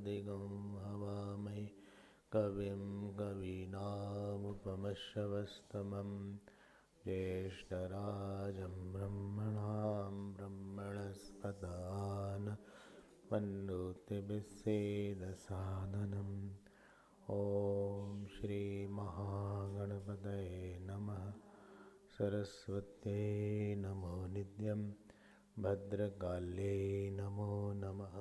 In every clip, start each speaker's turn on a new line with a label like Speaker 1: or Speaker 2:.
Speaker 1: साधिगं हवामहे कविं कवीनामुपमश्रवस्तमं ज्येष्ठराजं ब्रह्मणां ब्रह्मणस्पदान् वन्दोतिभिस्सेदसादनम् ॐ श्रीमहागणपतये नमः। सरस्वत्यै नमो नित्यं भद्रकाल्यै नमो नमः।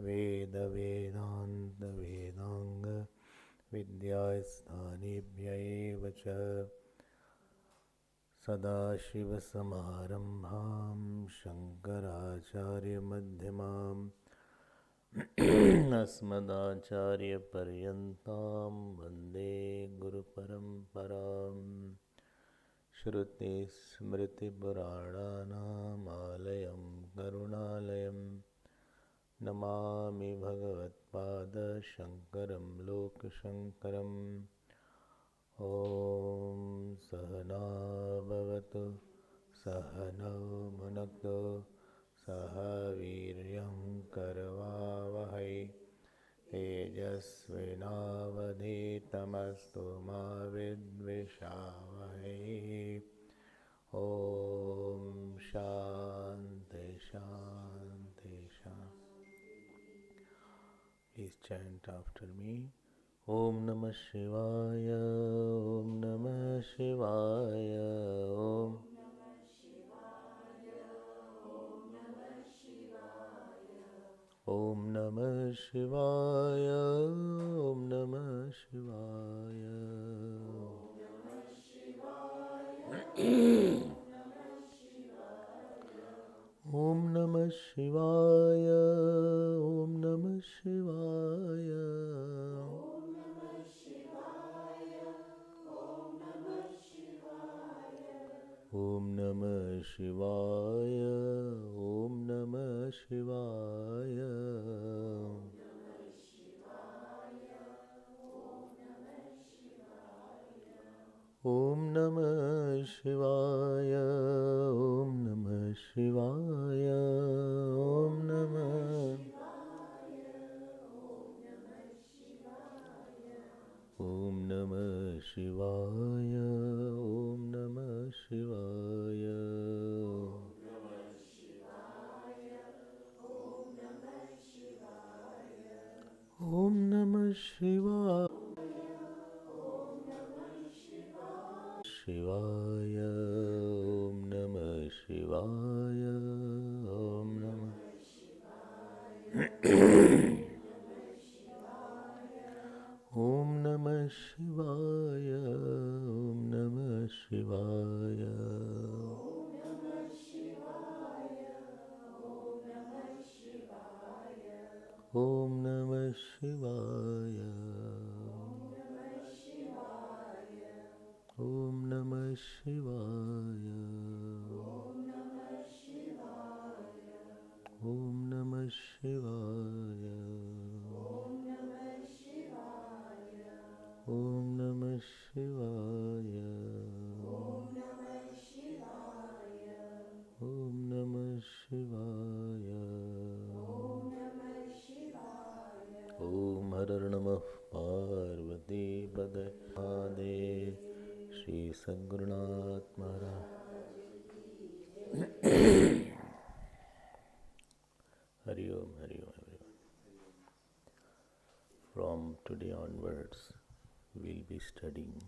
Speaker 1: वेदवेदान्तवेदाङ्ग विद्यास्थानेभ्य एव च सदाशिवसमारम्भां शङ्कराचार्यमध्यमाम् अस्मदाचार्यपर्यन्तां वन्दे गुरुपरम्पराम्। श्रुतिस्मृतिपुराणानामालयं करुणालयं नमामि भगवत्पादशङ्करं लोकशङ्करम्। ॐ सहना भवतु सहनौ भुनक्तु सह वीर्यं करवावहै तेजस्विनावधीतमस्तु मा विद्विषावहै। ॐ शान्ति शान्ति शान्ति। Please chant after me. Om Namah Shivaya, Om Namah Shivaya, Om Om Namah Shivaya, Om Namah Shivaya. Om Namah Shivaya, Om Namah Shivaya. Om Namah Shivaya, Om Namah Shivaya. Om Namah Shivaya, Om Namah Shivaya, Om Namah Om Namah Shivaya, Om Namah Shivaya. Om Namah Shivaya. Shivaya, Om Namah Shivaya, Om Namah Om Namah Shivaya, Om Namah Shivaya. Om Namah Shivaya. Om Namah Shivaya. Om Namah Shivaya. Om Namah Shivaya. Om Namah Shivaya. Om Har Namah Parvati Padai Mahadev. Shri Sadgurunath Maharaj. Hari Om, Hari Om, everyone. From today onwards, we'll be studying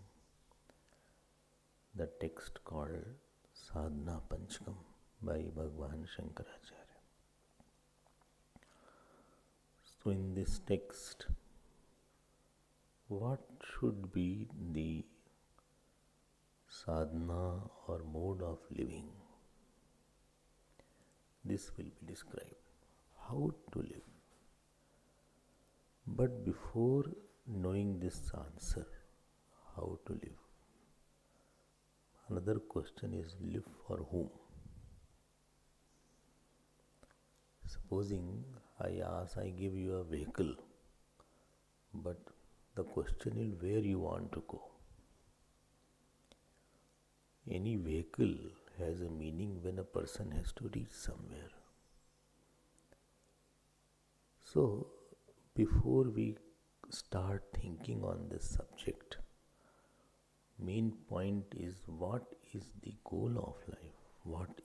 Speaker 1: the text called Sadhana Panchkam by Bhagwan Shankaracharya. So in this text, what should be the sadhana or mode of living? This will be described. How to live. But before knowing this answer, how to live, another question is, live for whom? Supposing I give you a vehicle, but the question is where you want to go. Any vehicle has a meaning when a person has to reach somewhere. So, Before we start thinking on this subject, main point is what is the goal of life? What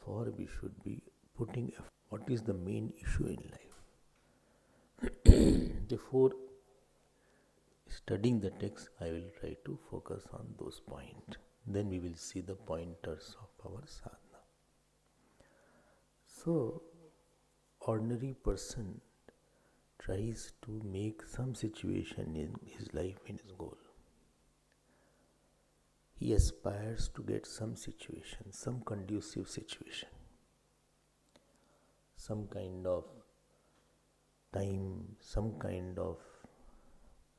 Speaker 1: for we should be putting effort? What is the main issue in life? Before studying the text, I will try to focus on those points. Then we will see the pointers of our sadhana. So, ordinary person tries to make some situation in his life in his goal. He aspires to get some situation, some conducive situation, some kind of time, some kind of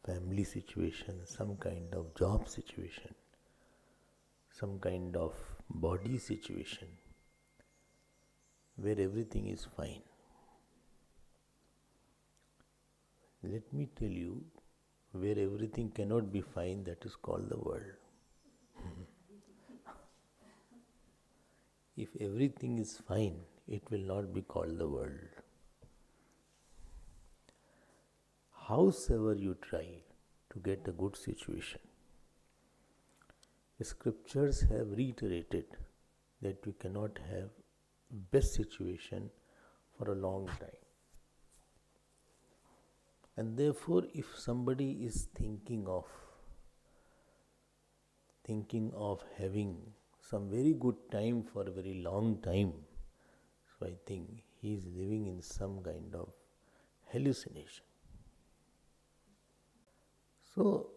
Speaker 1: family situation, some kind of job situation, some kind of body situation where everything is fine. Let me tell you, where everything cannot be fine, that is called the world. If everything is fine, it will not be called the world. Howsoever you try to get a good situation, the scriptures have reiterated that you cannot have best situation for a long time. And therefore, if somebody is thinking of having some very good time for a very long time, so I think he is living in some kind of hallucination. So,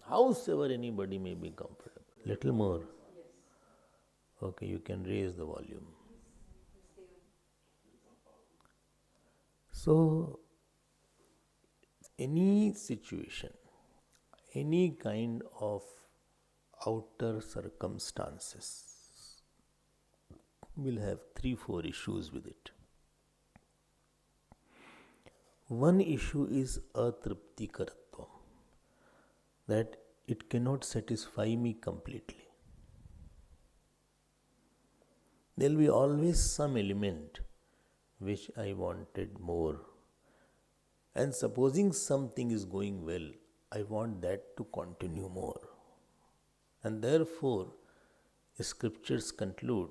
Speaker 1: howsoever anybody may be comfortable. Little more. Okay, you can raise the volume. So, any situation, any kind of outer circumstances will have 3-4 issues with it. One issue is atriptikaratvam, that it cannot satisfy me completely. There will be always some element which I wanted more. And supposing something is going well, I want that to continue more. And therefore, scriptures conclude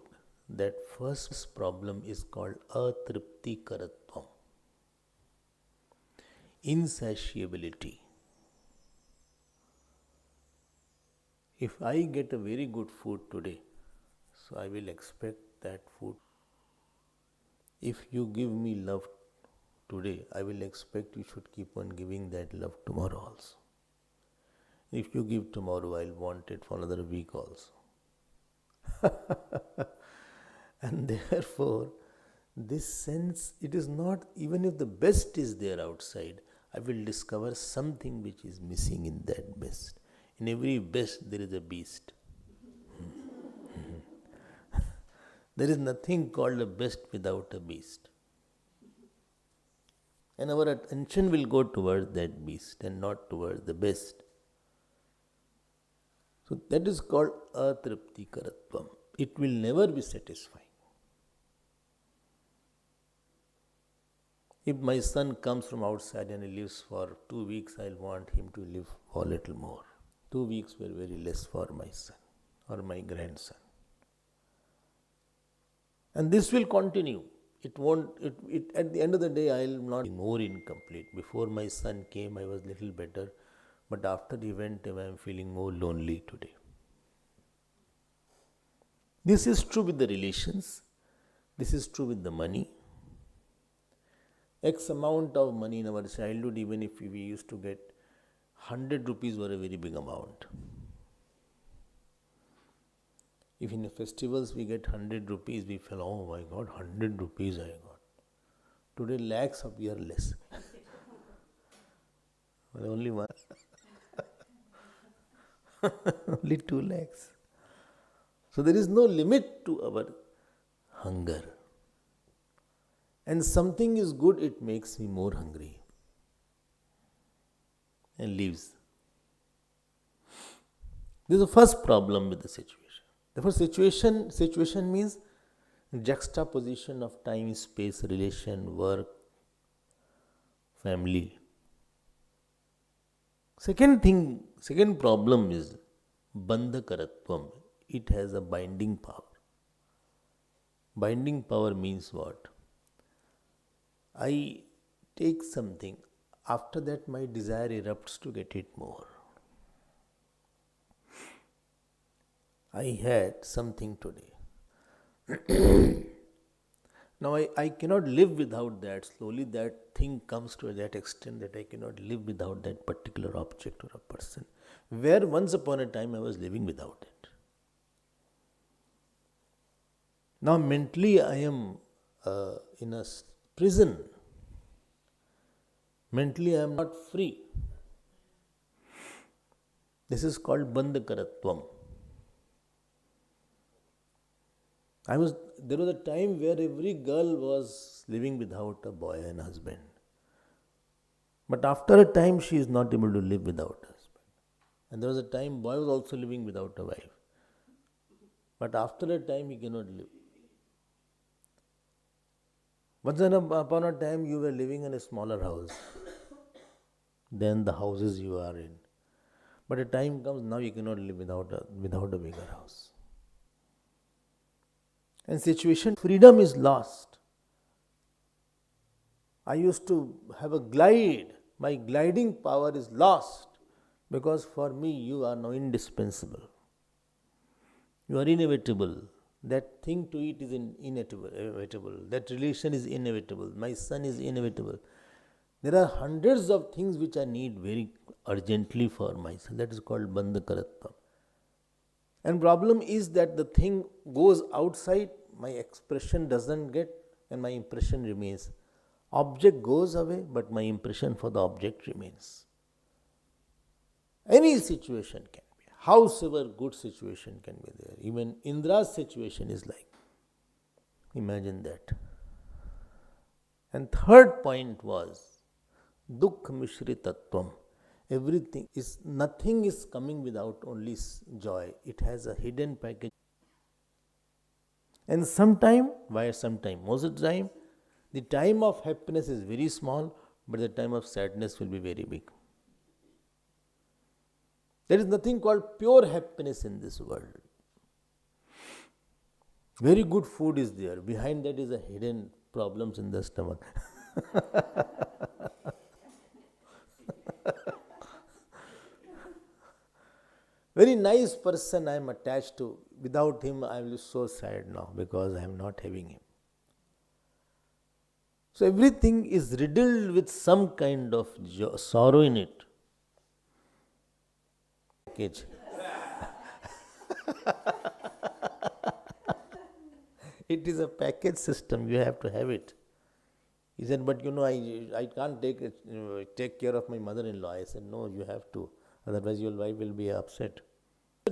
Speaker 1: that first problem is called atriptikaratvam, insatiability. If I get a very good food today, so I will expect that food. If you give me love today, I will expect you should keep on giving that love tomorrow also. If you give tomorrow, I'll want it for another week also. And therefore, this sense, it is not, even if the best is there outside, I will discover something which is missing in that best. In every best, there is a beast. There is nothing called a best without a beast. And our attention will go towards that beast and not towards the best. So that is called atriptikaratvam. It will never be satisfying. If my son comes from outside and he lives for 2 weeks, I'll want him to live for a little more. 2 weeks were very less for my son or my grandson. And this will continue. It won't, at the end of the day, I will not be more incomplete. Before my son came, I was little better. But after he went, I am feeling more lonely today. This is true with the relations. This is true with the money. X amount of money in our childhood, even if we used to get 100 rupees, were a very big amount. If in the festivals we get 100 rupees, we feel, oh my God, 100 rupees I got. Today lakhs appear less. Only one. Only 2 lakhs. So there is no limit to our hunger. And something is good, it makes me more hungry. And leaves. This is the first problem with the situation. Therefore, situation means juxtaposition of time, space, relation, work, family. Second problem is bandhakaratvam. It has a binding power. Binding power means what? I take something, after that my desire erupts to get it more. I had something today. Now I cannot live without that. Slowly that thing comes to that extent that I cannot live without that particular object or a person. Where once upon a time I was living without it. Now mentally I am in a prison. Mentally I am not free. This is called bandhakaratvam. There was a time where every girl was living without a boy and husband. But after a time she is not able to live without a husband. And there was a time boy was also living without a wife. But after a time he cannot live. Once upon a time you were living in a smaller house than the houses you are in. But a time comes now you cannot live without a bigger house. And situation, freedom is lost. I used to have a glide. My gliding power is lost because for me you are now indispensable. You are inevitable. That thing to eat is inevitable. That relation is inevitable. My son is inevitable. There are hundreds of things which I need very urgently for myself. That is called bandhakaratvam. And problem is that the thing goes outside, my expression doesn't get, and my impression remains. Object goes away, but my impression for the object remains. Any situation can be, howsoever good situation can be there. Even Indra's situation is like. Imagine that. And third point was dukh mishritatvam. Nothing is coming without only joy. It has a hidden package. And most of the time, the time of happiness is very small, but the time of sadness will be very big. There is nothing called pure happiness in this world. Very good food is there. Behind that is a hidden problems in the stomach. Very nice person I am attached to. Without him I will be so sad now because I am not having him. So everything is riddled with some kind of sorrow in it. It is a package system, you have to have it. He said, but I can't take care of my mother-in-law. I said, no, you have to, otherwise your wife will be upset.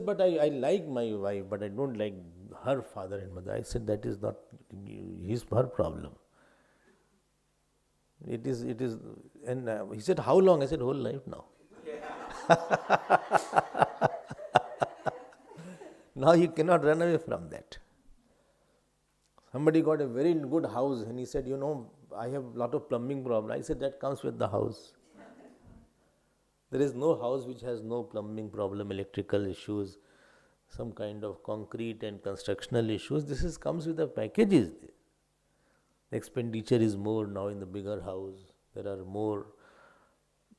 Speaker 1: But I like my wife, but I don't like her father and mother. I said, that is not her problem. It is, and he said, how long? I said, whole life now. Now you cannot run away from that. Somebody got a very good house and he said, I have a lot of plumbing problem. I said, that comes with the house. There is no house which has no plumbing problem, electrical issues, some kind of concrete and constructional issues. This comes with the packages. The expenditure is more now in the bigger house. There are more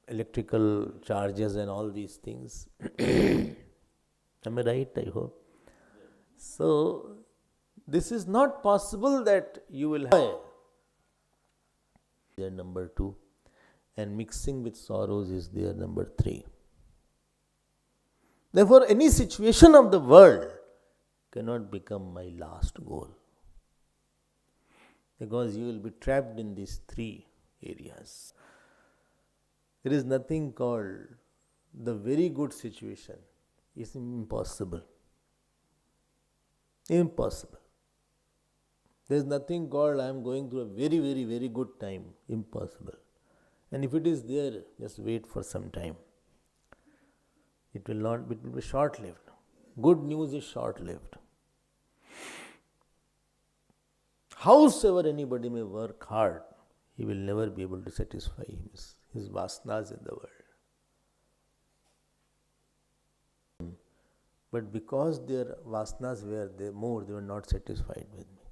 Speaker 1: electrical charges and all these things. Am I right? I hope. So, this is not possible that you will have. There, number 2. And mixing with sorrows is there, number 3. Therefore, any situation of the world cannot become my last goal. Because you will be trapped in these 3 areas. There is nothing called the very good situation. It's impossible. Impossible. There is nothing called I am going through a very, very, very good time. Impossible. And if it is there, just wait for some time. It will be short-lived. Good news is short-lived. Howsoever anybody may work hard, he will never be able to satisfy his vasanas in the world. But because their vasanas were more, they were not satisfied with me.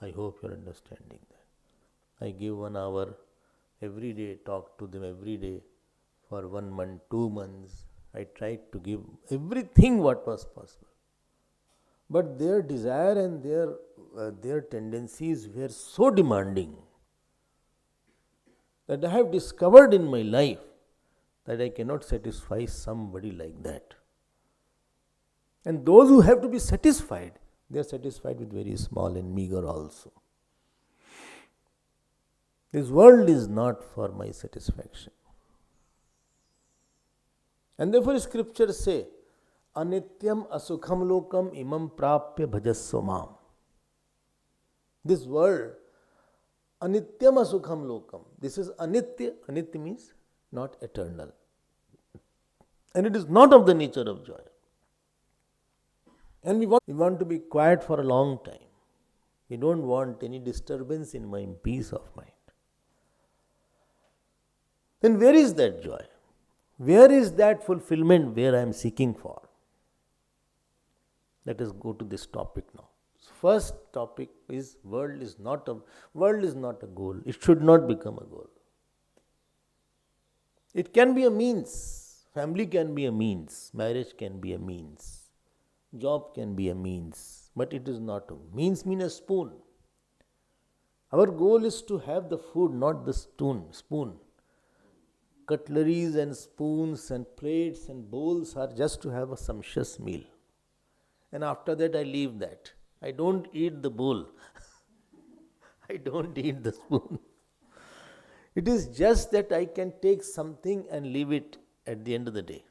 Speaker 1: I hope you are understanding that. I give 1 hour every day, talk to them every day for 1 month, 2 months. I tried to give everything what was possible. But their desire and their tendencies were so demanding that I have discovered in my life that I cannot satisfy somebody like that. And those who have to be satisfied, they are satisfied with very small and meager also. This world is not for my satisfaction. And therefore scriptures say, Anityam asukham lokam imam prapya bhajasva mam. This world, Anityam asukham lokam. This is anitya. Anitya means not eternal. And it is not of the nature of joy. And we want to be quiet for a long time. We don't want any disturbance in my peace of mind. Then where is that joy? Where is that fulfillment where I am seeking for? Let us go to this topic now. First topic is world is not a goal. It should not become a goal. It can be a means. Family can be a means. Marriage can be a means. Job can be a means. But it is not a means. Mean a spoon. Our goal is to have the food, not the spoon. Cutleries and spoons and plates and bowls are just to have a sumptuous meal. And after that I leave that. I don't eat the bowl. I don't eat the spoon. It is just that I can take something and leave it at the end of the day.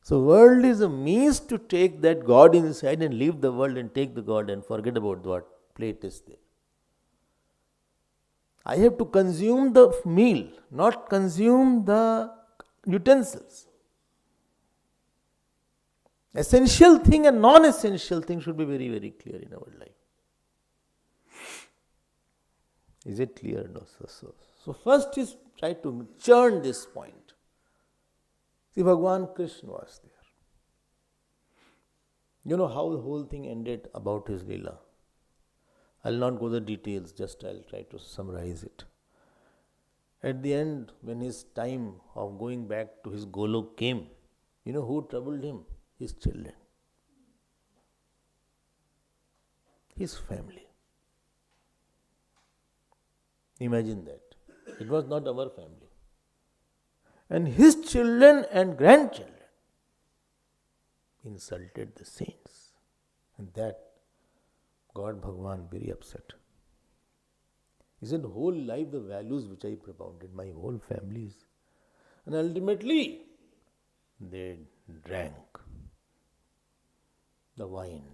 Speaker 1: So world is a means to take that God inside and leave the world and take the God and forget about what plate is there. I have to consume the meal, not consume the utensils. Essential thing and non-essential thing should be very, very clear in our life. Is it clear? No. So first is try to churn this point. See, Bhagwan Krishna was there. You know how the whole thing ended about his Leela. I'll not go the details, just I'll try to summarize it. At the end, when his time of going back to his Golok came, you know who troubled him? His children. His family. Imagine that. It was not our family. And his children and grandchildren insulted the saints. And that got Bhagwan very upset. He said, whole life the values which I propounded, my whole families. And ultimately, they drank the wine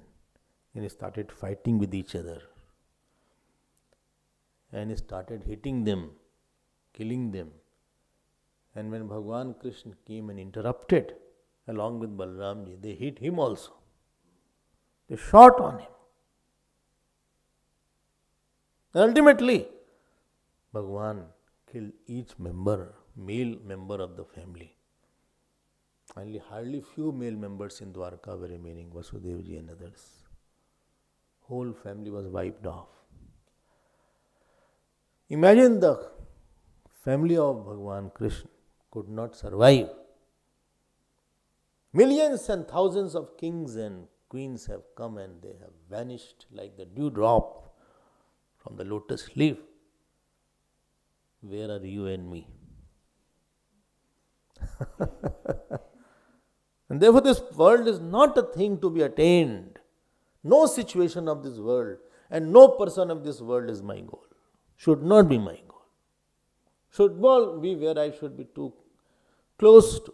Speaker 1: and started fighting with each other. And he started hitting them, killing them. And when Bhagwan Krishna came and interrupted, along with Balramji, they hit him also. They shot on him. Ultimately, Bhagwan killed each male member of the family. Only hardly few male members in Dwarka were remaining, Vasudevji and others. Whole family was wiped off. Imagine the family of Bhagwan Krishna could not survive. Millions and thousands of kings and queens have come and they have vanished like the dewdrop from the lotus leaf. Where are you and me? And therefore this world is not a thing to be attained. No situation of this world and no person of this world is my goal. Should not be my goal. Should not be where I should be too close to.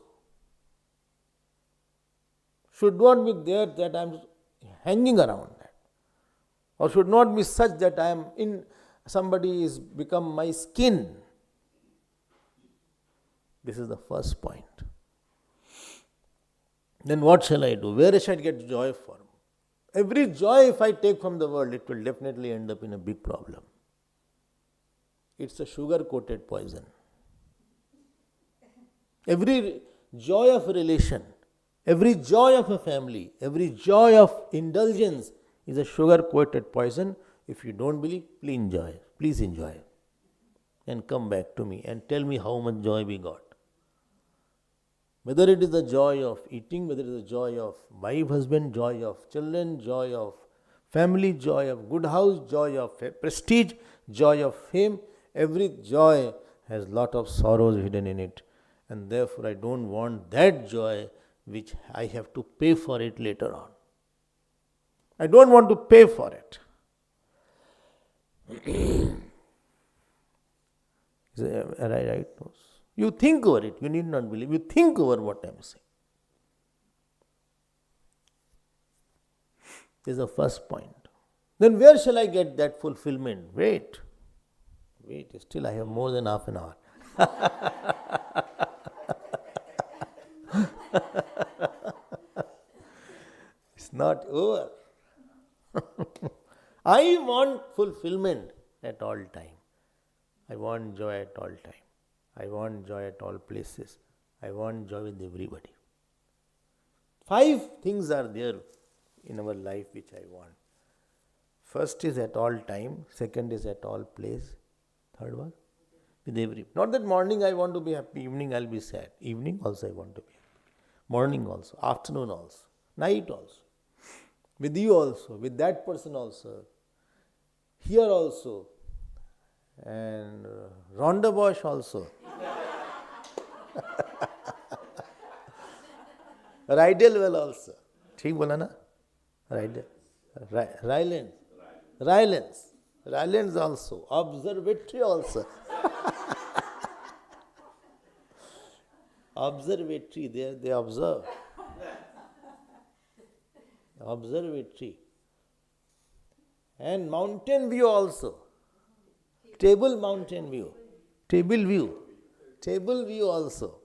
Speaker 1: Should not be there that I am hanging around that. Or should not be such that I am in, somebody is become my skin. This is the first point. Then what shall I do? Where shall I get joy from? Every joy if I take from the world, it will definitely end up in a big problem. It's a sugar-coated poison. Every joy of a relation, every joy of a family, every joy of indulgence is a sugar-coated poison. If you don't believe, please enjoy. And come back to me and tell me how much joy we got. Whether it is the joy of eating, whether it is the joy of wife, husband, joy of children, joy of family, joy of good house, joy of prestige, joy of fame, every joy has lot of sorrows hidden in it. And therefore I don't want that joy which I have to pay for it later on. I don't want to pay for it. Is it right? You think over it. You need not believe. You think over what I am saying. This is the first point. Then where shall I get that fulfillment? Wait. Still I have more than half an hour. It's not over. I want fulfillment at all time. I want joy at all time. I want joy at all places. I want joy with everybody. 5 things are there in our life which I want. First is at all time. Second is at all place. Third one? With everybody. Not that morning I want to be happy, evening I'll be sad. Evening also I want to be happy. Morning also, afternoon also, night also. With you also, with that person also. Here also. And round the bush also. Rydell well also. ठीक बोला ना? Rylands also. Observatory also. Observatory, there they observe. Observatory. And mountain view also. Table mountain view. Table view also.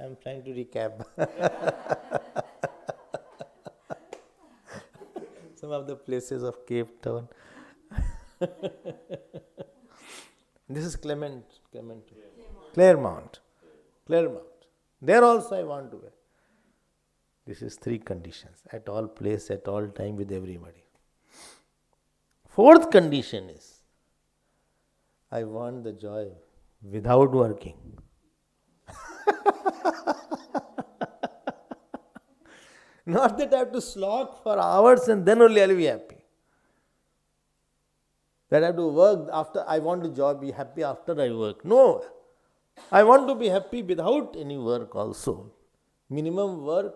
Speaker 1: I am trying to recap. Some of the places of Cape Town. This is Claremont. There also I want to be. This is 3 conditions. At all place, at all time, with everybody. 4th condition is, I want the joy without working. Not that I have to slog for hours and then only I will be happy. That I have to work after, I want to be happy after I work. No. I want to be happy without any work also. Minimum work,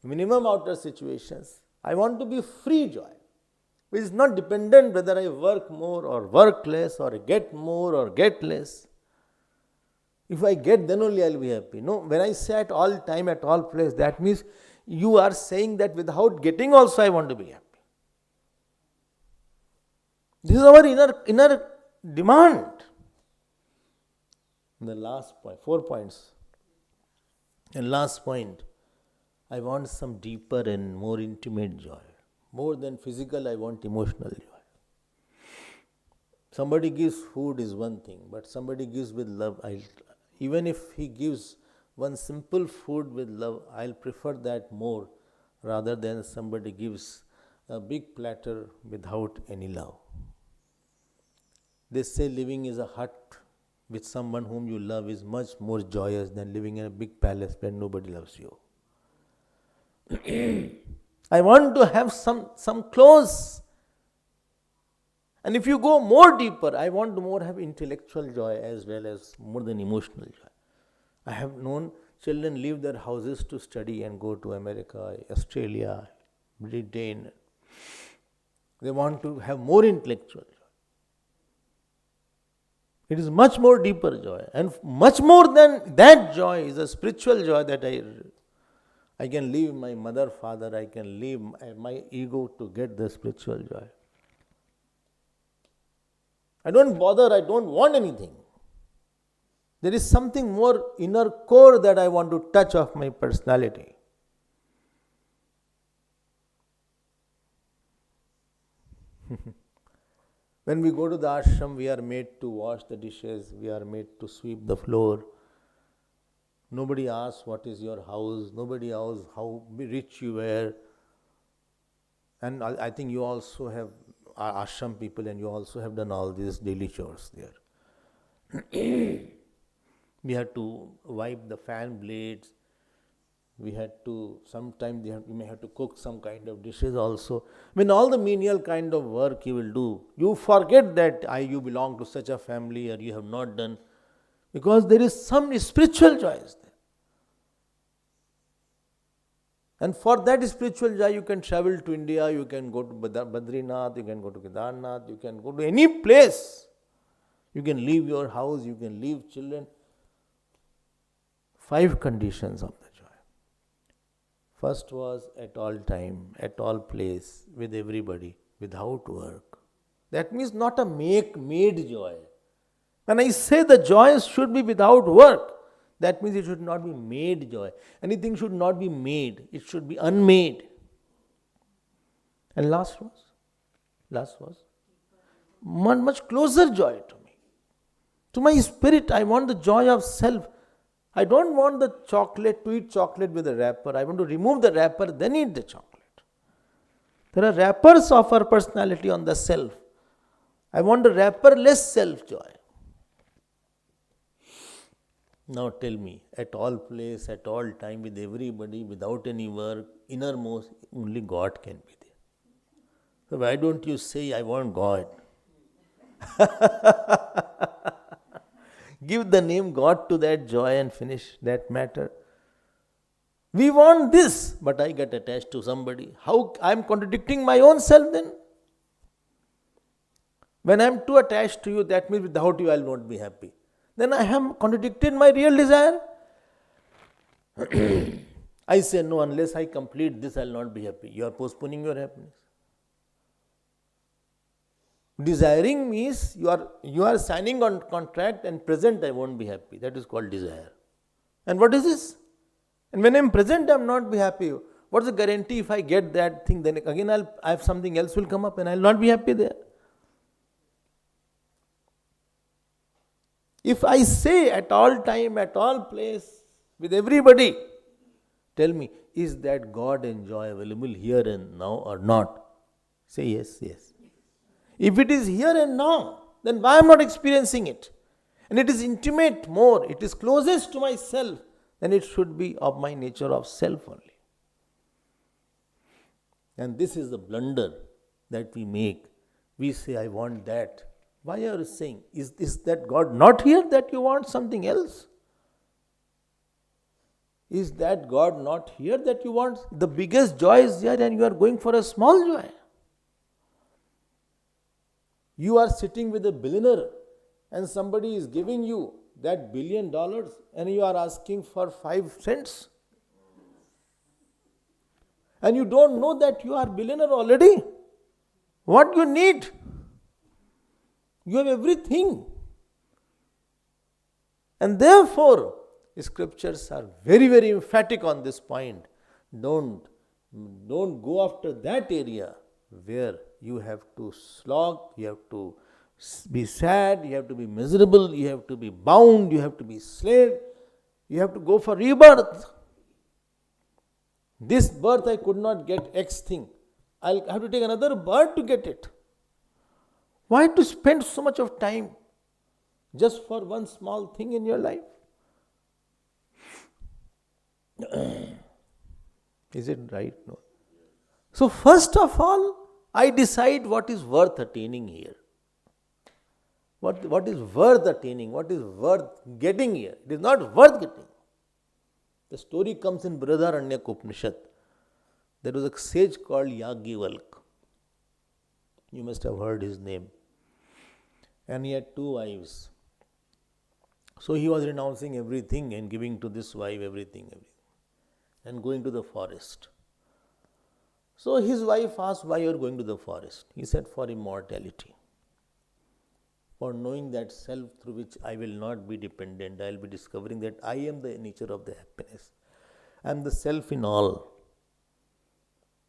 Speaker 1: minimum outer situations. I want to be free joy. It is not dependent whether I work more or work less or get more or get less. If I get, then only I will be happy. No, when I say at all time, at all place, that means you are saying that without getting also I want to be happy. This is our inner demand. And the last point, 4 points. And last point, I want some deeper and more intimate joy. More than physical, I want emotional joy. Somebody gives food is one thing, but somebody gives with love. Even if he gives one simple food with love, I'll prefer that more rather than somebody gives a big platter without any love. They say living in a hut with someone whom you love is much more joyous than living in a big palace where nobody loves you. I want to have some close. And if you go more deeper, I want to more have intellectual joy as well as more than emotional joy. I have known children leave their houses to study and go to America, Australia, Britain. They want to have more intellectual joy. It is much more deeper joy. And much more than that joy is a spiritual joy that I can leave my mother, father, I can leave my ego to get the spiritual joy. I don't bother, I don't want anything. There is something more inner core that I want to touch of my personality. When we go to the ashram, we are made to wash the dishes, we are made to sweep the floor. Nobody asks what is your house, nobody asks how rich you were. And I think you also have ashram people, and you also have done all these daily chores there. We had to wipe the fan blades. We had to, sometimes you may have to cook some kind of dishes also. When all the menial kind of work you will do, you forget that you belong to such a family or you have not done, because there is some spiritual joys there. And for that spiritual joy, you can travel to India, you can go to Badrinath, you can go to Kedarnath, you can go to any place. You can leave your house, you can leave children. 5 conditions of the joy. First was at all time, at all place, with everybody, without work. That means not a made joy. When I say the joy should be without work, that means it should not be made joy. Anything should not be made, it should be unmade. And last was much closer joy to me. To my spirit, I want the joy of self. I don't want the chocolate to eat chocolate with a wrapper. I want to remove the wrapper, then eat the chocolate. There are wrappers of our personality on the self. I want a wrapperless self-joy. Now tell me, at all place, at all time, with everybody, without any work, innermost, only God can be there. So why don't you say, I want God? Give the name God to that joy and finish that matter. We want this, but I get attached to somebody. How I am contradicting my own self then? When I am too attached to you, that means without you I will not be happy. Then I have contradicted my real desire. I say no, unless I complete this, I will not be happy. You are postponing your happiness. Desiring means you are signing on contract and present I won't be happy. That is called desire. And what is this? And when I am present, I am not be happy. What is the guarantee if I get that thing, then again I have something else will come up and I will not be happy there. If I say at all time, at all place, with everybody, tell me, is that God and joy available here and now or not? Say yes, yes. If it is here and now, then why I am not experiencing it? And it is intimate more, it is closest to myself, then it should be of my nature of self only. And this is the blunder that we make. We say, I want that. Why are you saying? Is that God not here that you want something else? Is that God not here that you want? The biggest joy is there and you are going for a small joy. You are sitting with a billionaire and somebody is giving you that $1 billion and you are asking for 5 cents. And you don't know that you are billionaire already. What you need? You have everything. And therefore, scriptures are very, very emphatic on this point. Don't go after that area where you have to slog, you have to be sad, you have to be miserable, you have to be bound, you have to be slave, you have to go for rebirth. This birth I could not get X thing. I'll have to take another birth to get it. Why to spend so much of time just for one small thing in your life? Is it right? No. So first of all, I decide what is worth attaining here. What is worth attaining? What is worth getting here? It is not worth getting. The story comes in Brihadaranyaka Upanishad. There was a sage called Yagyavalkya. You must have heard his name. And he had 2 wives. So he was renouncing everything and giving to this wife everything. And going to the forest. So his wife asked, why you are going to the forest? He said, for immortality. For knowing that self through which I will not be dependent. I will be discovering that I am the nature of the happiness. I am the self in all.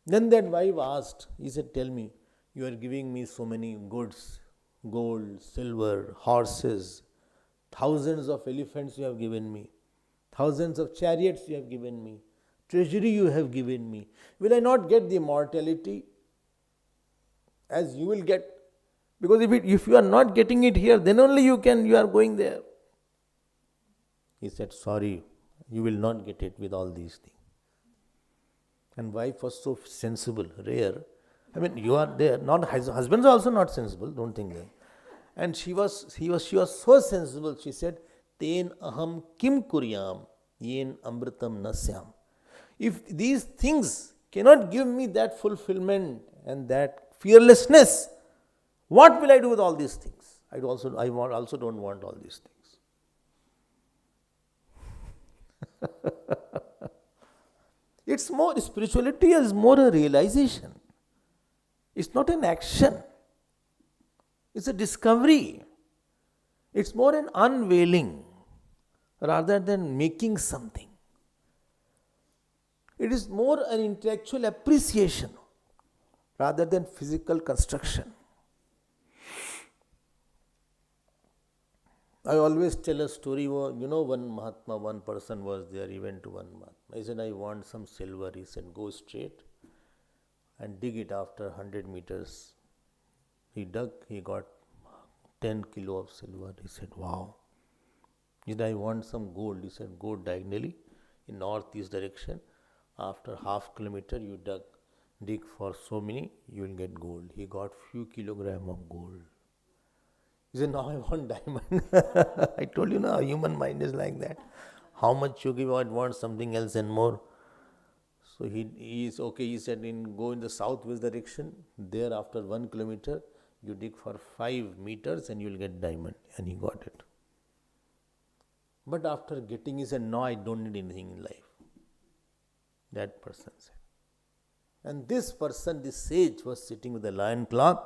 Speaker 1: Then that wife asked, he said, tell me, You are giving me so many goods, gold, silver, horses, thousands of elephants you have given me, thousands of chariots you have given me, treasury you have given me. Will I not get the immortality as you will get? Because if you are not getting it here, then only you are going there. He said, sorry, you will not get it with all these things. And wife was so sensible, rare. I mean, you are there. Not husbands are also not sensible. Don't think that. And she was so sensible. She said, "Ten aham kim kuryam, yen amritam nasyam." If these things cannot give me that fulfillment and that fearlessness, what will I do with all these things? I also don't want all these things. It's more, spirituality is more a realization. It's not an action. It's a discovery. It's more an unveiling rather than making something. It is more an intellectual appreciation rather than physical construction. I always tell a story. One Mahatma, one person was there. He went to one Mahatma. He said, I want some silver. He said, go straight and dig it after 100 meters. He dug, he got 10 kilo of silver. He said, wow. He said, I want some gold. He said, go diagonally in northeast direction. After half kilometer, you dig for so many, you will get gold. He got few kilogram of gold. He said, now I want diamond. I told you now, human mind is like that. How much you give, I want something else and more. So he is okay. He said, go in the southwest direction. There, after 1 kilometer, you dig for 5 meters and you will get diamond. And he got it. But after getting, he said, no, I don't need anything in life. That person said. And this person, this sage, was sitting with a lion cloth.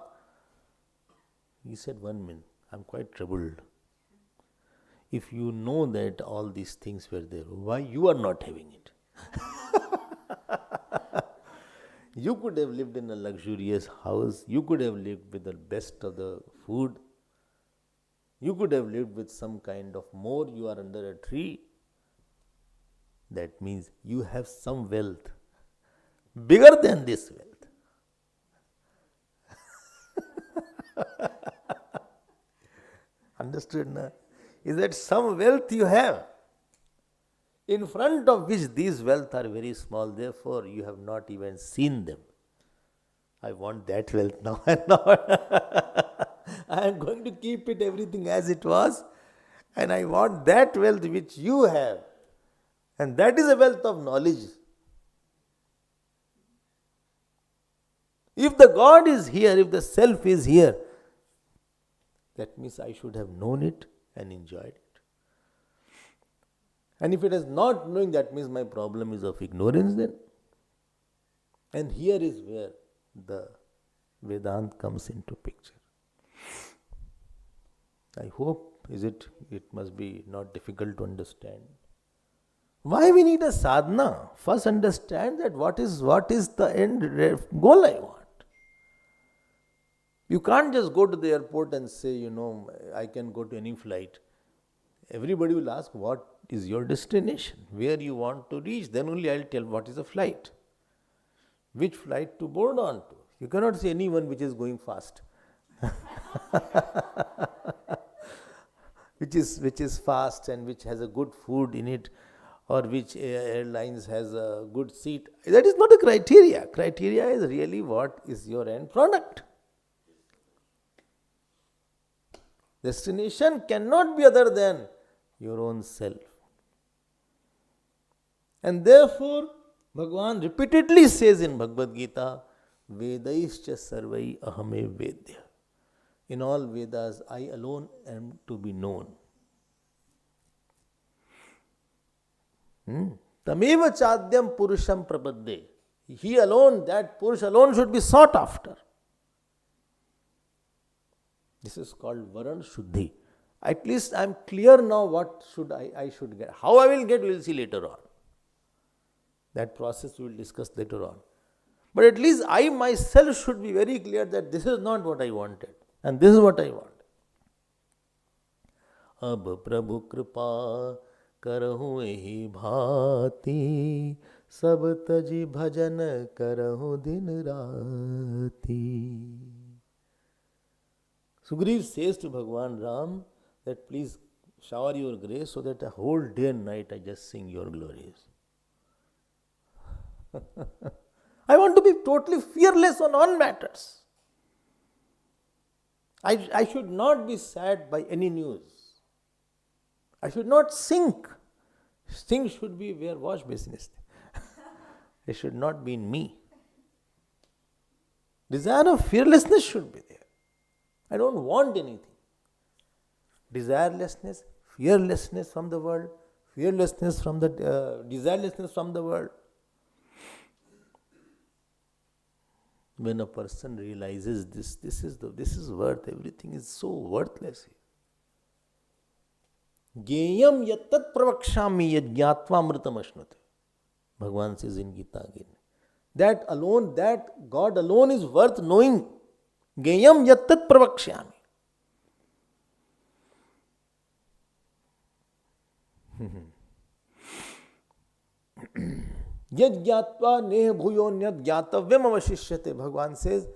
Speaker 1: He said, 1 minute, I'm quite troubled. If you know that all these things were there, why you are not having it? You could have lived in a luxurious house. You could have lived with the best of the food. You could have lived with some kind of more. You are under a tree. That means you have some wealth bigger than this wealth. Understood, na? Is that some wealth you have, in front of which these wealth are very small, therefore you have not even seen them. I want that wealth now. I am going to keep it everything as it was, and I want that wealth which you have. And that is a wealth of knowledge. If the God is here, if the self is here, that means I should have known it and enjoyed it. And if it is not knowing, that means my problem is of ignorance then. And here is where the Vedanta comes into picture. I hope, it must be not difficult to understand. Why we need a sadhana? First understand that what is the end goal I want. You can't just go to the airport and say, I can go to any flight. Everybody will ask, what is your destination? Where you want to reach? Then only I'll tell what is a flight. Which flight to board on to. You cannot say anyone which is going fast. which is fast and which has a good food in it, or which airlines has a good seat. That is not a criteria. Criteria is really what is your end product. Destination cannot be other than your own self. And therefore, Bhagavan repeatedly says in Bhagavad Gita, Vedaischa sarvai ahame vedya. In all Vedas, I alone am to be known. Tameva chadyam purusham prapadde. He alone, that Purush alone should be sought after. This is called Varan Shuddhi. At least I am clear now what I should get. How I will get, we will see later on. That process we will discuss later on. But at least I myself should be very clear that this is not what I wanted and this is what I want. अब प्रभु कृपा करहु एहि भांति, सब तजी भजन करहु दिन राति. Sugriv says to Bhagwan Ram that please shower your grace so that a whole day and night I just sing your glories. I want to be totally fearless on all matters. I should not be sad by any news. I should not sink. Sink should be where wash basin is. It should not be in me. Desire of fearlessness should be there. I don't want anything. Desirelessness, fearlessness from the world, fearlessness from the desirelessness from the world. When a person realizes this is worth, everything is so worthless. Geyam yattat pravakshami yajñatva amritam ashnute. Bhagavan says in Gita again. That alone, that God alone is worth knowing. Geyam yattat pravakshami. Yajñatva neh bhuyonyat jnatavyam avashishyate. Bhagavan says,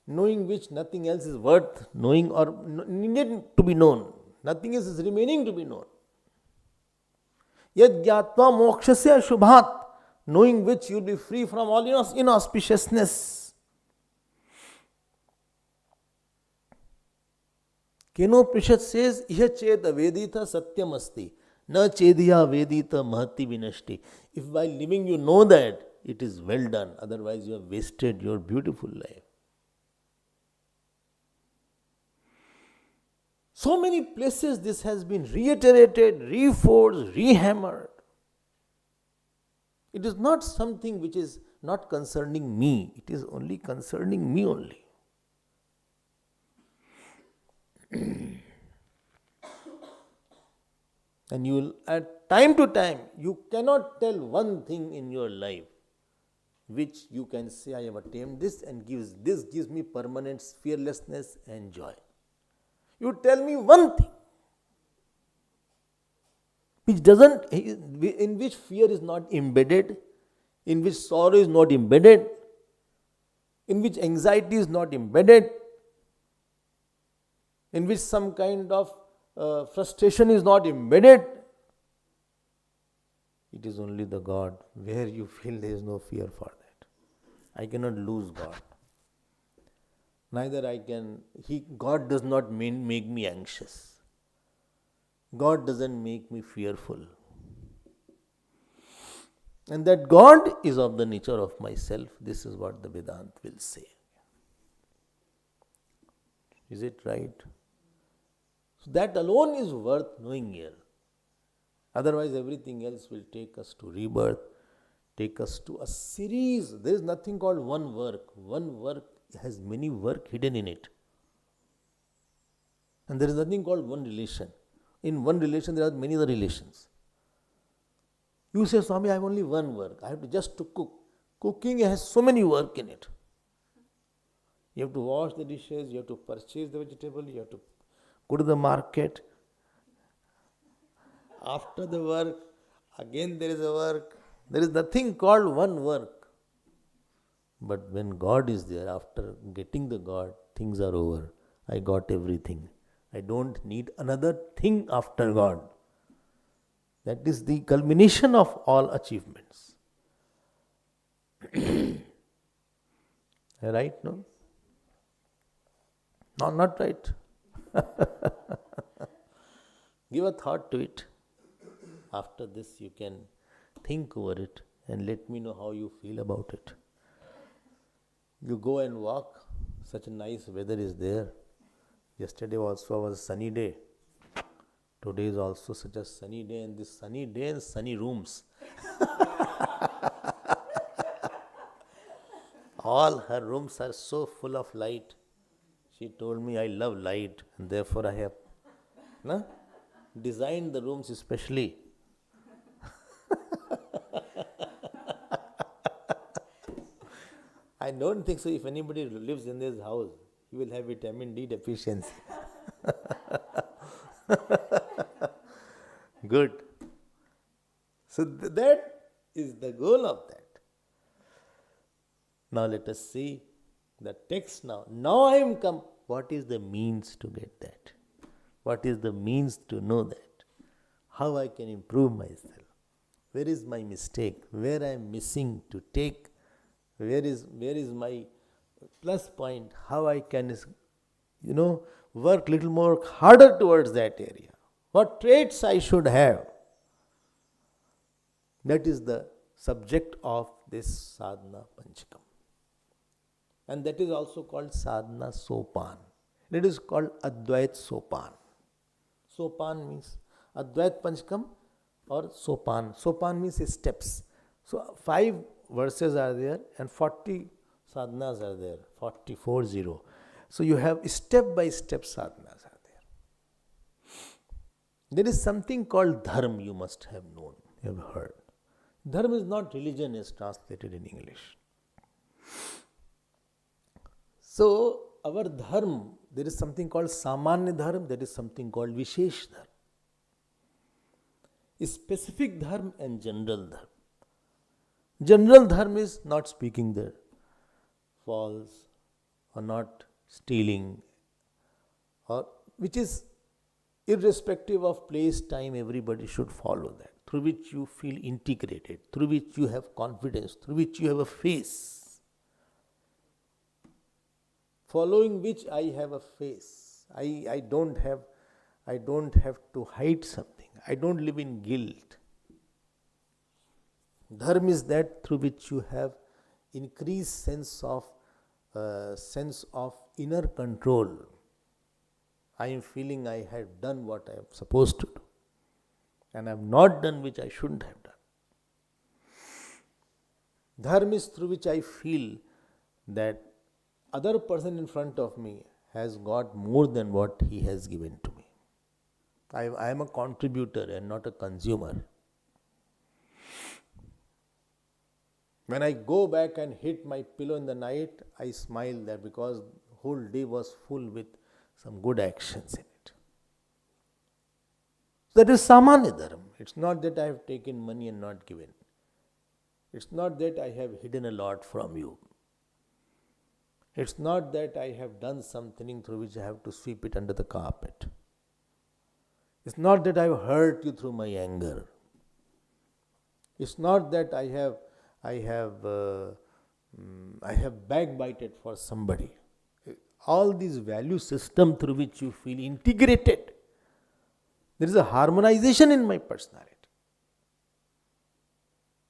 Speaker 1: knowing which nothing else is worth knowing or needed to be known. Nothing else is remaining to be known. Yajñatva mokshasya shubhat. Knowing which you will be free from all inauspiciousness. Kenopishat says, Iha ched avedita satyam asti. Na chediya vedita mahati vinashti. If while living you know that, it is well done. Otherwise you have wasted your beautiful life. So many places this has been reiterated, reforged, rehammered. It is not something which is not concerning me. It is only concerning me only. And you will, at time to time, you cannot tell one thing in your life which you can say, I have attained this and this gives me permanent fearlessness and joy. You tell me one thing which doesn't, in which fear is not embedded, in which sorrow is not embedded, in which anxiety is not embedded, in which some kind of frustration is not embedded. It is only the God where you feel there is no fear for that. I cannot lose God. Neither I can, God does not make me anxious. God doesn't make me fearful. And that God is of the nature of myself. This is what the Vedanta will say. Is it right? So that alone is worth knowing here. Otherwise everything else will take us to rebirth, take us to a series. There is nothing called one work. One work has many work hidden in it. And there is nothing called one relation. In one relation there are many other relations. You say, Swami, I have only one work. I have to just to cook. Cooking has so many work in it. You have to wash the dishes, you have to purchase the vegetable, you have to go to the market. After the work, again there is a work. There is nothing called one work. But when God is there, after getting the God, things are over. I got everything. I don't need another thing after God. That is the culmination of all achievements. Right, no? No, not right. Give a thought to it. After this, you can think over it and let me know how you feel about it. You go and walk. Such a nice weather is there. Yesterday also was a sunny day. Today is also such a sunny day, and this sunny day and sunny rooms. All her rooms are so full of light. She told me I love light and therefore I have designed the rooms especially. I don't think so. If anybody lives in this house, he will have vitamin D deficiency. Good. So that is the goal of that. Now let us see the text now. Now I am come. What is the means to get that? What is the means to know that? How I can improve myself? Where is my mistake? Where I am missing to take? Where is my plus point? How I can, work little more harder towards that area? What traits I should have? That is the subject of this sadhana panchakam. And that is also called sadhana sopan. It is called Advait sopan. Sopan means Advait panchakam or sopan. Sopan means steps. So 5 verses are there and 40 sadhanas are there. 40. So you have step by step sadhanas are there. There is something called dharma, you must have known, you have heard. Dharma is not religion, is translated in English. So our dharma, there is something called samanya dharma, there is something called vishesh dharma. Specific dharma and general dharma. General dharma is not speaking the false or not stealing, or which is irrespective of place, time, everybody should follow that, through which you feel integrated, through which you have confidence, through which you have a face, following which I have a face. I don't have to hide something. I don't live in guilt. Dharma is that through which you have increased sense of inner control. I am feeling I have done what I am supposed to do, and I have not done which I shouldn't have done. Dharma is through which I feel that other person in front of me has got more than what he has given to me. I am a contributor and not a consumer. When I go back and hit my pillow in the night, I smile that because the whole day was full with some good actions in it. So that is samanya dharma. It's not that I have taken money and not given. It's not that I have hidden a lot from you. It's not that I have done something through which I have to sweep it under the carpet. It's not that I have hurt you through my anger. It's not that I have backbited for somebody. All these value system through which you feel integrated. There is a harmonization in my personality.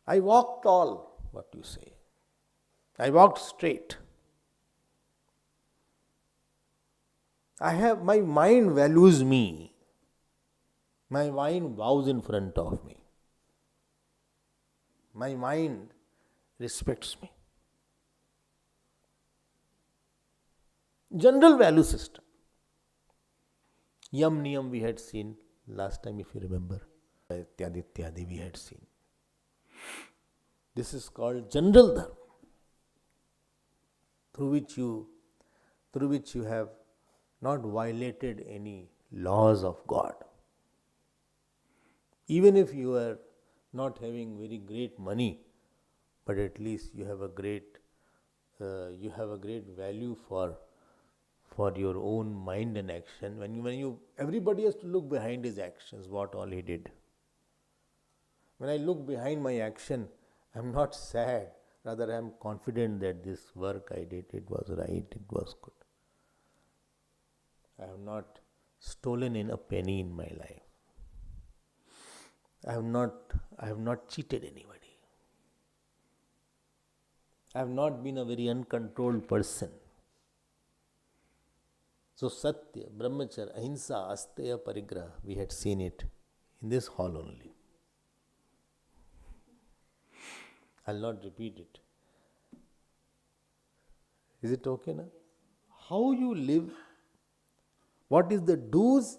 Speaker 1: I walk tall, what you say. I walked straight. My mind values me. My mind bows in front of me. My mind respects me. General value system. Yam Niyam we had seen last time, if you remember. Ityadi we had seen. This is called general dharma, through which you have not violated any laws of God. Even if you are not having very great money, but at least you have a great value for your own mind and action. When you everybody has to look behind his actions, what all he did. When I look behind my action, I am not sad. Rather, I am confident that this work I did, it was right, it was good. I have not stolen in a penny in my life. I have not cheated anybody. I have not been a very uncontrolled person. So Satya, Brahmacharya, Ahimsa, Asteya, Parigraha, we had seen it in this hall only. I will not repeat it. Is it okay now? How you live, what is the do's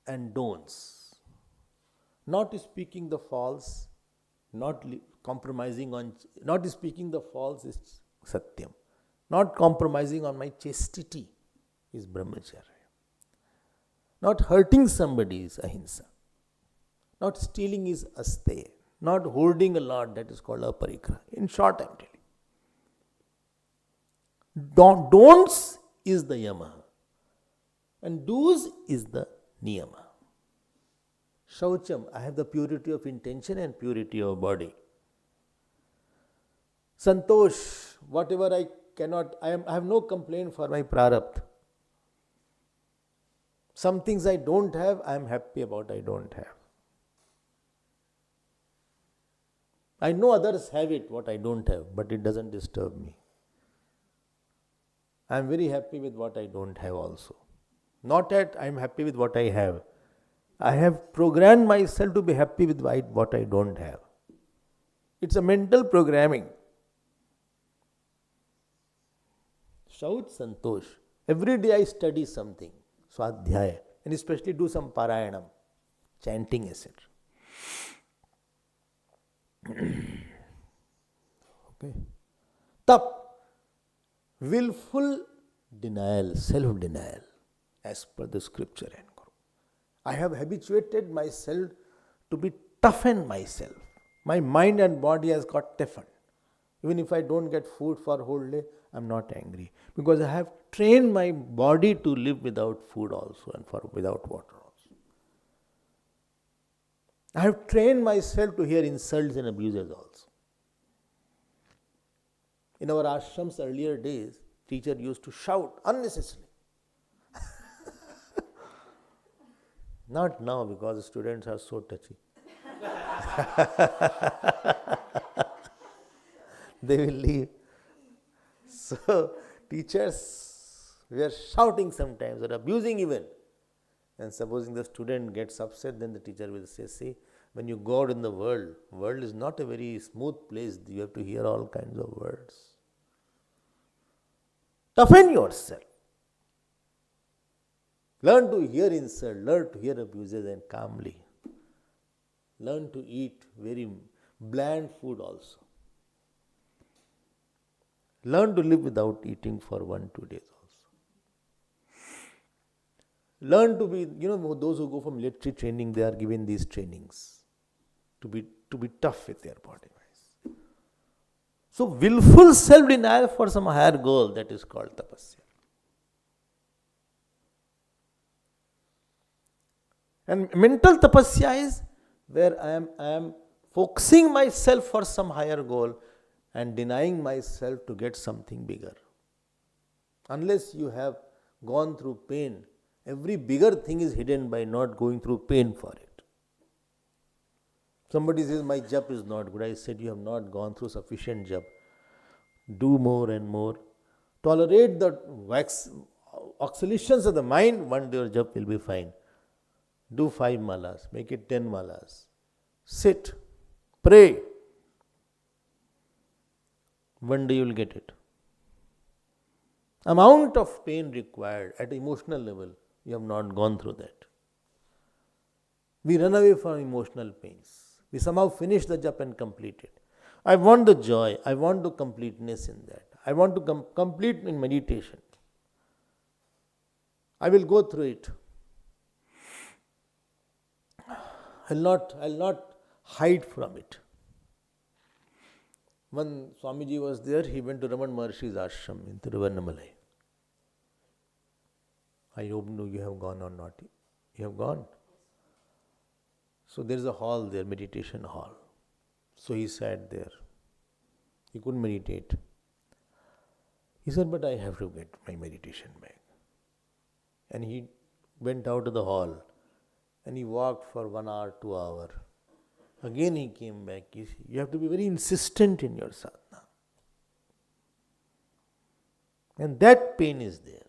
Speaker 1: and don'ts? Not speaking the false, not compromising on, not speaking the false is Satyam. Not compromising on my chastity is brahmacharya. Not hurting somebody is ahimsa. Not stealing is asteya. Not hoarding a lot, that is called aparikra. In short, I am telling. Don'ts is the yama. And do's is the niyama. Shaucham, I have the purity of intention and purity of body. Santosh, whatever I cannot, I have no complaint for my prarabdha. Some things I don't have, I am happy about I don't have. I know others have it, what I don't have, but it doesn't disturb me. I am very happy with what I don't have also. Not that I am happy with what I have. I have programmed myself to be happy with what I don't have. It's a mental programming. Shout Santosh. Every day I study something, Swadhyaya, and especially do some Parayanam, chanting, etc. Okay. Tap, willful denial, self-denial, as per the scripture and Guru. I have habituated myself to be toughen myself. My mind and body has got toughened. Even if I don't get food for whole day, I am not angry. Because I have trained my body to live without food also and without water also. I have trained myself to hear insults and abuses also. In our ashrams earlier days, teacher used to shout unnecessarily. Not now, because the students are so touchy. They will leave. So, teachers were shouting sometimes or abusing even. And supposing the student gets upset, then the teacher will say, see, when you go out in the world is not a very smooth place. You have to hear all kinds of words. Toughen yourself. Learn to hear insult, learn to hear abuses and calmly. Learn to eat very bland food also. Learn to live without eating for 1-2 days also. Learn to be, those who go for military training, they are given these trainings to be tough with their body. So willful self-denial for some higher goal, that is called tapasya. And mental tapasya is where I am focusing myself for some higher goal and denying myself to get something bigger. Unless you have gone through pain, every bigger thing is hidden by not going through pain for it. Somebody says, my jap is not good. I said, you have not gone through sufficient jap. Do more and more. Tolerate the oscillations of the mind, one day your jap will be fine. Do 5 malas, make it 10 malas. Sit, pray. One day you will get it. Amount of pain required at emotional level, you have not gone through that. We run away from emotional pains. We somehow finish the jap and complete it. I want the joy, I want the completeness in that. I want to complete in meditation. I will go through it. I'll not hide from it. When Swamiji was there, he went to Raman Maharshi's ashram in Tiruvannamalai. I hope you have gone or not. You have gone. So there is a hall there, meditation hall. So he sat there. He couldn't meditate. He said, but I have to get my meditation back. And he went out of the hall and he walked for 1 hour, 2 hours. Again he came back. You have to be very insistent in your sadhana. And that pain is there.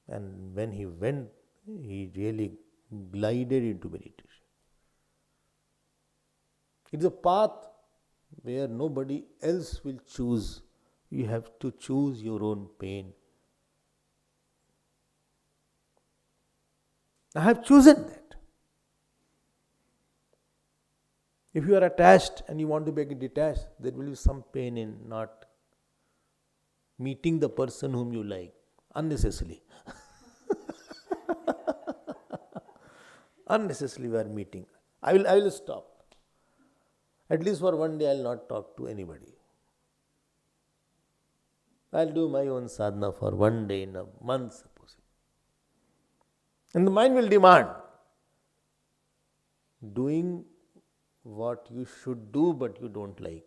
Speaker 1: And when he went, he really glided into meditation. It's a path where nobody else will choose. You have to choose your own pain. I have chosen that. If you are attached and you want to make it detached, there will be some pain in not meeting the person whom you like unnecessarily. Unnecessarily we are meeting. I will stop. At least for one day I will not talk to anybody. I will do my own sadhana for one day in a month, suppose. And the mind will demand doing what you should do but you don't like.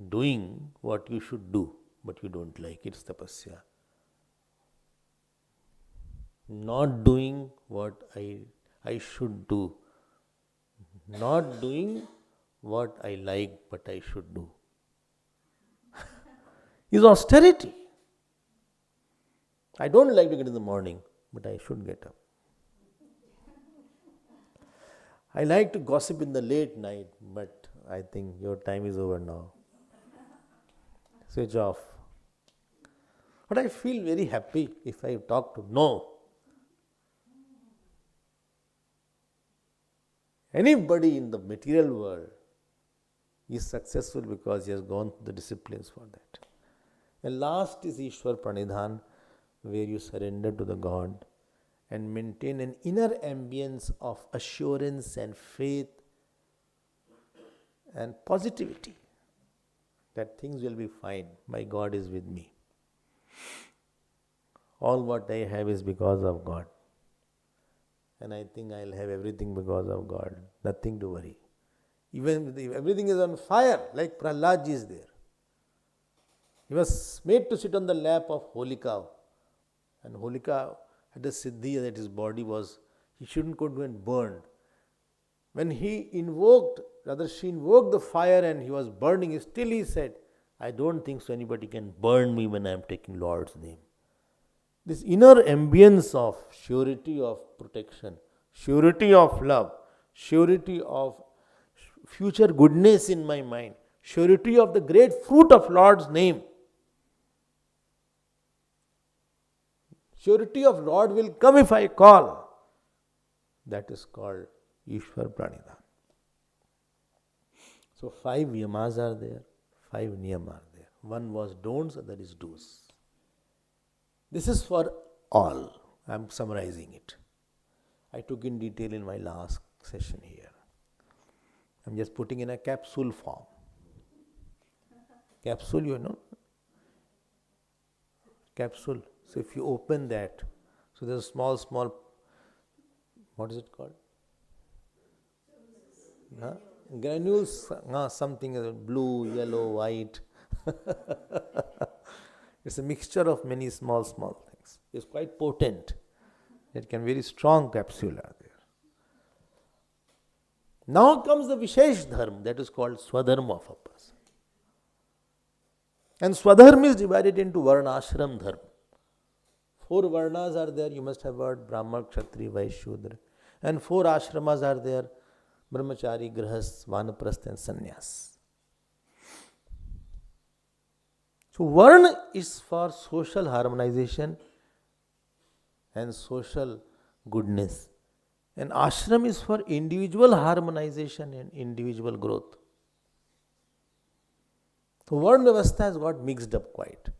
Speaker 1: Doing what you should do but you don't like. It's tapasya. Not doing what I should do. Not doing what I like but I should do is austerity. I don't like to get in the morning, but I should get up. I like to gossip in the late night, but I think your time is over now. Switch off. But I feel very happy if I talk to no. Anybody in the material world is successful because he has gone through the disciplines for that. And last is Ishwar Pranidhan, where you surrender to the God and maintain an inner ambience of assurance and faith and positivity that things will be fine. My God is with me. All what I have is because of God. And I think I'll have everything because of God. Nothing to worry. Even if everything is on fire, like Prahlad is there. He was made to sit on the lap of Holika. And Holika had a siddhi that his body was, he shouldn't go and burned. When he invoked, rather she invoked the fire and he was burning, still he said, I don't think so anybody can burn me when I am taking Lord's name. This inner ambience of surety of protection, surety of love, surety of future goodness in my mind, surety of the great fruit of Lord's name. Surety of Lord will come if I call. That is called Ishwar Pranidhan. So 5 yamas are there, 5 niyam are there. One was don'ts, other is do's. This is for all. I am summarizing it. I took in detail in my last session here. I am just putting in a capsule form. Capsule, you know. Capsule. So if you open that, so there's a small, what is it called? Granules, something blue, yellow, white. It's a mixture of many small things. It's quite potent. It can be very strong capsule are there. Now comes the Vishesh Dharma, that is called Swadharma of a person. And Swadharma is divided into Varnashram Dharma. 4 Varnas are there, you must have heard Brahma, Kshatriya, Vaishya, Shudra. And 4 Ashramas are there, Brahmachari, Grahas, Vanaprastha and Sannyas. So Varna is for social harmonization and social goodness. And ashram is for individual harmonization and individual growth. So Varna Vyavastha has got mixed up quite.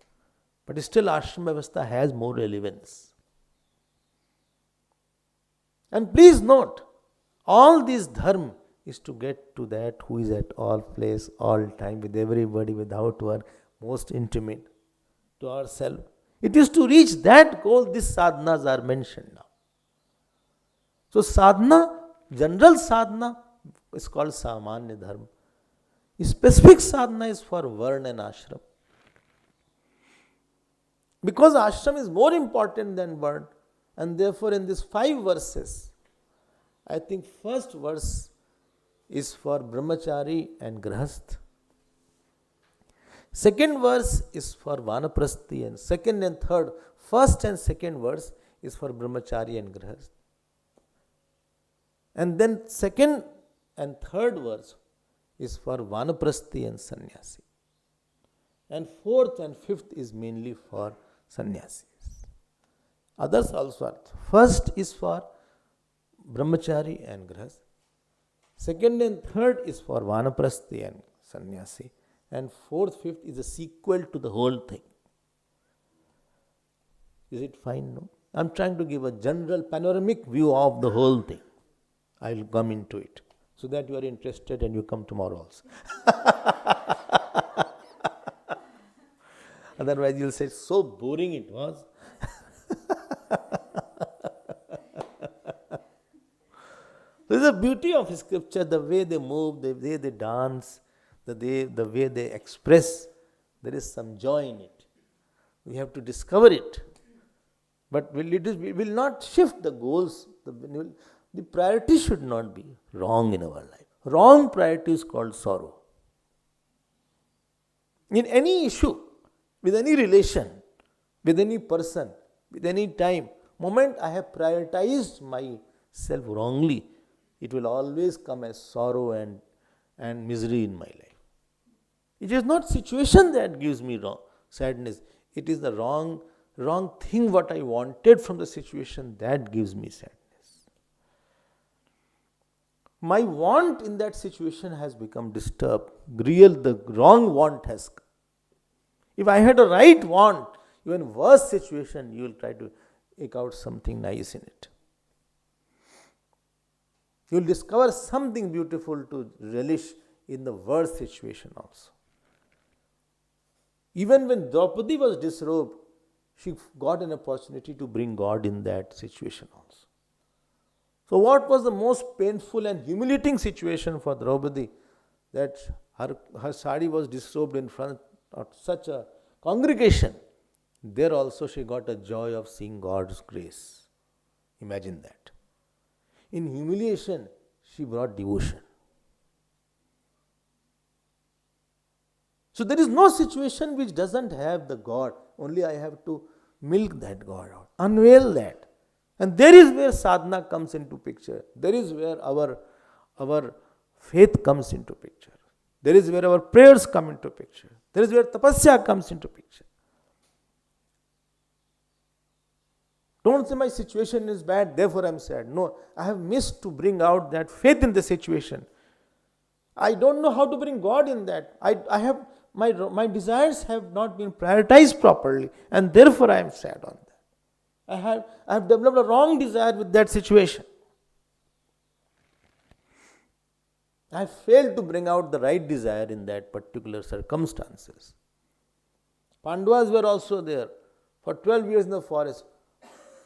Speaker 1: But still ashram Vyavastha has more relevance. And please note, all this dharma is to get to that who is at all place, all time, with everybody, without our most intimate to ourselves. It is to reach that goal these sadhanas are mentioned now. So sadhana, general sadhana is called samanya dharma. Specific sadhana is for varna and ashram. Because ashram is more important than varna, and therefore in these 5 verses, I think first verse is for brahmachari and grahasth. Second verse is for vanaprasthi, and second and third, first and second verse is for brahmachari and grahasth. And then second and third verse is for vanaprasthi and sannyasi. And fourth and fifth is mainly for sannyasis. Others also are. First is for brahmachari and grahasth. Second and third is for vanaprasthi and sannyasi. And fourth, fifth is a sequel to the whole thing. Is it fine? No. I'm trying to give a general panoramic view of the whole thing. I'll come into it so that you are interested and you come tomorrow also. Otherwise, you'll say, so boring it was. This is the beauty of scripture, the way they move, the way they dance, the way they express. There is some joy in it. We have to discover it. But we will not shift the goals. The priority should not be wrong in our life. Wrong priority is called sorrow. In any issue, with any relation, with any person, with any time, moment I have prioritized myself wrongly, it will always come as sorrow and misery in my life. It is not situation that gives me sadness. It is the wrong thing what I wanted from the situation that gives me sadness. My want in that situation has become disturbed. The wrong want has come. If I had a right want, even worse situation, you will try to take out something nice in it. You will discover something beautiful to relish in the worst situation also. Even when Draupadi was disrobed, she got an opportunity to bring God in that situation also. So what was the most painful and humiliating situation for Draupadi? That her sari was disrobed in front of such a congregation. There also she got a joy of seeing God's grace. Imagine that. In humiliation, she brought devotion. So there is no situation which doesn't have the God. Only I have to milk that God out, unveil that. And there is where sadhana comes into picture. There is where our faith comes into picture. There is where our prayers come into picture. There is where tapasya comes into picture. Don't say my situation is bad, therefore I am sad. No, I have missed to bring out that faith in the situation. I don't know how to bring God in that. I have my desires have not been prioritized properly, and therefore I am sad on that. I have developed a wrong desire with that situation. I failed to bring out the right desire in that particular circumstances. Pandavas were also there for 12 years in the forest.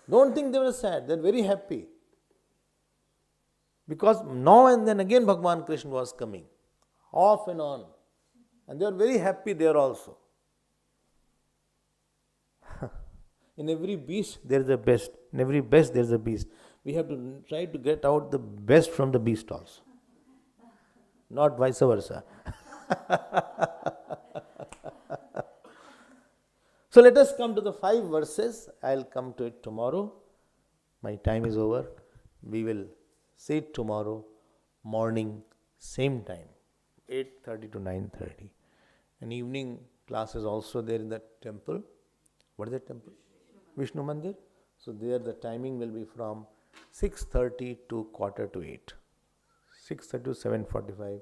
Speaker 1: Don't think they were sad, they were very happy. Because now and then again Bhagavan Krishna was coming, off and on. And they were very happy there also. In every beast there is a best. In every best there is a beast. We have to try to get out the best from the beast also. Not vice versa. So let us come to the 5 verses. I will come to it tomorrow. My time is over. We will see it tomorrow morning, same time, 8:30 to 9:30. An evening class is also there in the temple. What is the temple? Vishnu Mandir. So there the timing will be from 6:30 to 7:45. 6:30 to 7:45.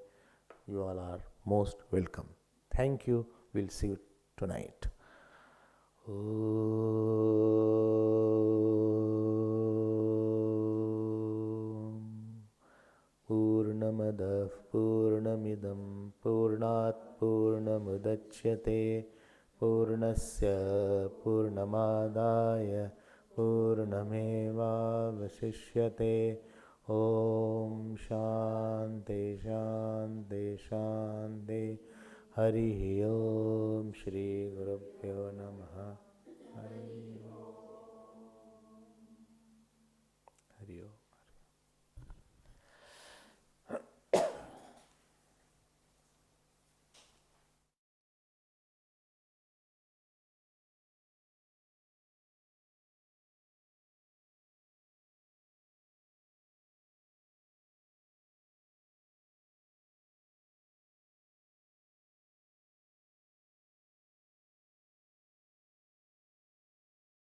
Speaker 1: You all are most welcome. Thank you. We'll see you tonight. Purnamadah Purnamidam Purnat Purnamudachyate Purnasya Purnamadaya Purnameva Vasishyate. Om Shanti Shanti Shanti. Hari Om Shri Gurubhyo Namaha. Hari Om.